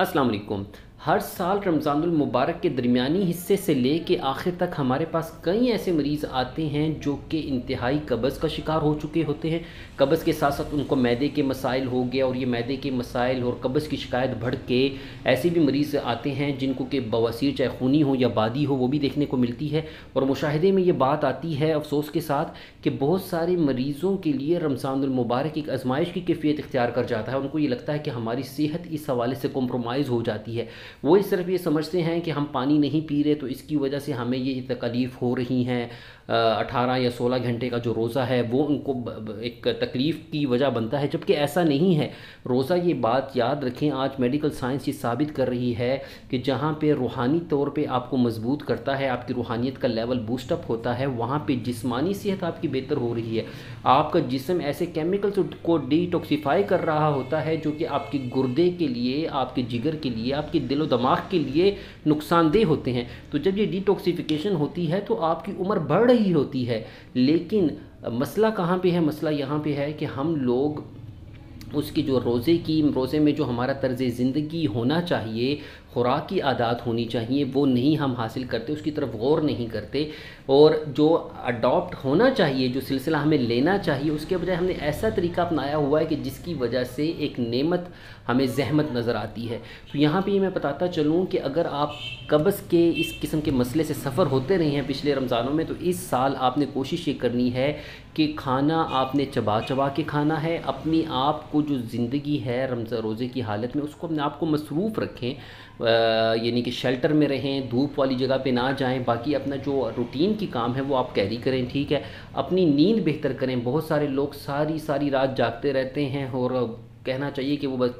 अस्सलाम वालेकुम। हर साल रमज़ानुल मुबारक के दरमियानी हिस्से से ले के आखिर तक हमारे पास कई ऐसे मरीज़ आते हैं जो कि इंतहाई कब्ज़ का शिकार हो चुके होते हैं। कब्ज़ के साथ साथ उनको मैदे के मसाइल हो गया और ये मैदे के मसाइल और कब्ज़ की शिकायत बढ़ के ऐसे भी मरीज़ आते हैं जिनको कि बवासीर चाहे खूनी हो या बादी हो वो भी देखने को मिलती है। और मुशाहिदे में ये बात आती है अफसोस के साथ कि बहुत सारे मरीज़ों के लिए रमज़ानुल मुबारक एक आजमाइश की कैफियत इख्तियार कर जाता है। उनको ये लगता है कि हमारी सेहत इस हवाले से कॉम्प्रोमाइज़ हो जाती है। वो इस सिर्फ ये समझते हैं कि हम पानी नहीं पी रहे तो इसकी वजह से हमें ये तकलीफ़ हो रही हैं। 18 या 16 घंटे का जो रोज़ा है वो उनको एक तकलीफ़ की वजह बनता है, जबकि ऐसा नहीं है। रोज़ा, ये बात याद रखें, आज मेडिकल साइंस ये साबित कर रही है कि जहाँ पे रूहानी तौर पे आपको मजबूत करता है, आपकी रूहानियत का लेवल बूस्टअप होता है, वहाँ पे जिस्मानी सेहत आपकी बेहतर हो रही है। आपका जिस्म ऐसे केमिकल्स को डिटॉक्सीफाई कर रहा होता है जो कि आपके गुर्दे के लिए, आपके जिगर के लिए, आपके दिलो दिमाग के लिए नुकसानदेह होते हैं। तो जब ये डिटॉक्सिफिकेशन होती है तो आपकी उम्र बढ़ रही होती है। लेकिन मसला कहाँ पे है? मसला यहाँ पे है कि हम लोग उसकी जो रोज़े में जो हमारा तर्ज़ ज़िंदगी होना चाहिए, खुराक की आदत होनी चाहिए, वो नहीं हम हासिल करते, उसकी तरफ गौर नहीं करते। और जो अडॉप्ट होना चाहिए, जो सिलसिला हमें लेना चाहिए, उसके बजाय हमने ऐसा तरीका अपनाया हुआ है कि जिसकी वजह से एक नेमत हमें ज़हमत नज़र आती है। तो यहाँ पे मैं बताता चलूँ कि अगर आप कब्ज़ के इस किस्म के मसले से सफ़र होते रहे हैं पिछले रमज़ानों में, तो इस साल आपने कोशिश ये करनी है कि खाना आपने चबा चबा के खाना है। अपनी आप को जो ज़िंदगी है रोज़े की हालत में, उसको अपने आप को मसरूफ़ रखें, यानी कि शेल्टर में रहें, धूप वाली जगह पे ना जाएं। बाकी अपना जो रूटीन की काम है वो आप कैरी करें, ठीक है। अपनी नींद बेहतर करें। बहुत सारे लोग सारी सारी रात जागते रहते हैं और कहना चाहिए कि वो बस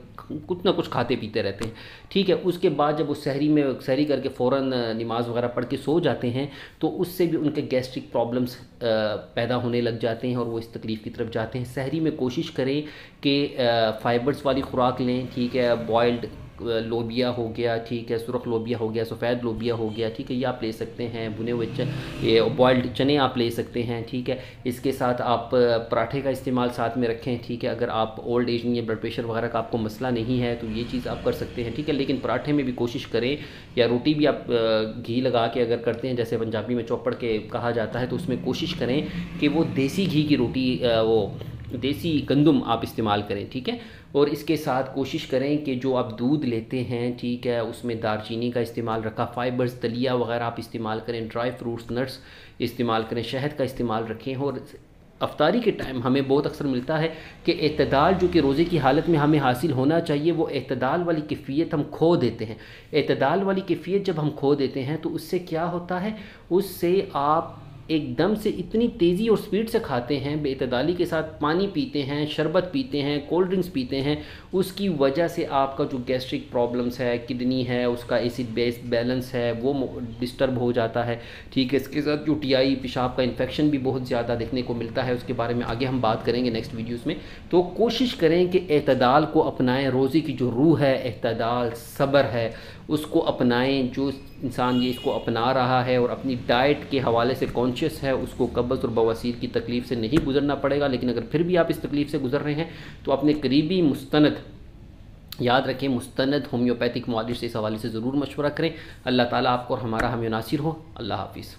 कुछ ना कुछ खाते पीते रहते हैं, ठीक है। उसके बाद जब वो सहरी करके फ़ौरन नमाज वगैरह पढ़ के सो जाते हैं तो उससे भी उनके गैस्ट्रिक प्रॉब्लम्स पैदा होने लग जाते हैं और वो इस तकलीफ़ की तरफ जाते हैं। सहरी में कोशिश करें कि फ़ाइबर्स वाली खुराक लें, ठीक है। बॉयल्ड लोबिया हो गया, ठीक है, सुरख लोबिया हो गया, सफ़ेद लोबिया हो गया, ठीक है, ये आप ले सकते हैं। भुने हुए ये बॉयल्ड चने आप ले सकते हैं, ठीक है। इसके साथ आप पराठे का इस्तेमाल साथ में रखें, ठीक है। अगर आप ओल्ड एज या ब्लड प्रेशर वगैरह का आपको मसला नहीं है तो ये चीज़ आप कर सकते हैं, ठीक है। लेकिन पराठे में भी कोशिश करें, या रोटी भी आप घी लगा के अगर करते हैं, जैसे पंजाबी में चौपड़ के कहा जाता है, तो उसमें कोशिश करें कि वो देसी घी की रोटी, वो देसी गंदम आप इस्तेमाल करें, ठीक है। और इसके साथ कोशिश करें कि जो आप दूध लेते हैं, ठीक है, उसमें दालचीनी का इस्तेमाल रखा, फ़ाइबर्स, दलिया वगैरह आप इस्तेमाल करें, ड्राई फ्रूट्स, नट्स इस्तेमाल करें, शहद का इस्तेमाल रखें। और अफ्तारी के टाइम हमें बहुत अक्सर मिलता है कि एतदाल जो कि रोज़े की हालत में हमें हासिल होना चाहिए, वो एतदाल वाली कैफियत हम खो देते हैं। एतदाल वाली कैफियत जब हम खो देते हैं तो उससे क्या होता है, उससे आप एकदम से इतनी तेज़ी और स्पीड से खाते हैं, बेतदाली के साथ पानी पीते हैं, शरबत पीते हैं, कोल्ड ड्रिंक्स पीते हैं, उसकी वजह से आपका जो गैस्ट्रिक प्रॉब्लम्स है, किडनी है, उसका एसिड बेस बैलेंस है, वो डिस्टर्ब हो जाता है, ठीक है। इसके साथ यूटीआई, पेशाब का इन्फेक्शन भी बहुत ज़्यादा देखने को मिलता है। उसके बारे में आगे हम बात करेंगे नेक्स्ट वीडियोज़ में। तो कोशिश करें कि एतदाल को अपनाएँ। रोज़े की जो रूह है, एतदाल, सब्र है, उसको अपनाएं। जो इंसान ये इसको अपना रहा है और अपनी डाइट के हवाले से कॉन्शियस है, उसको कब्ज़ और बवासीर की तकलीफ़ से नहीं गुजरना पड़ेगा। लेकिन अगर फिर भी आप इस तकलीफ़ से गुजर रहे हैं तो अपने करीबी मुस्तनद, याद रखें, मुस्तनद होम्योपैथिक मुआलिज से इस हवाले से ज़रूर मशवरा करें। अल्लाह ताला आपको और हमारा हम नासिर हो। अल्लाह हाफिज़।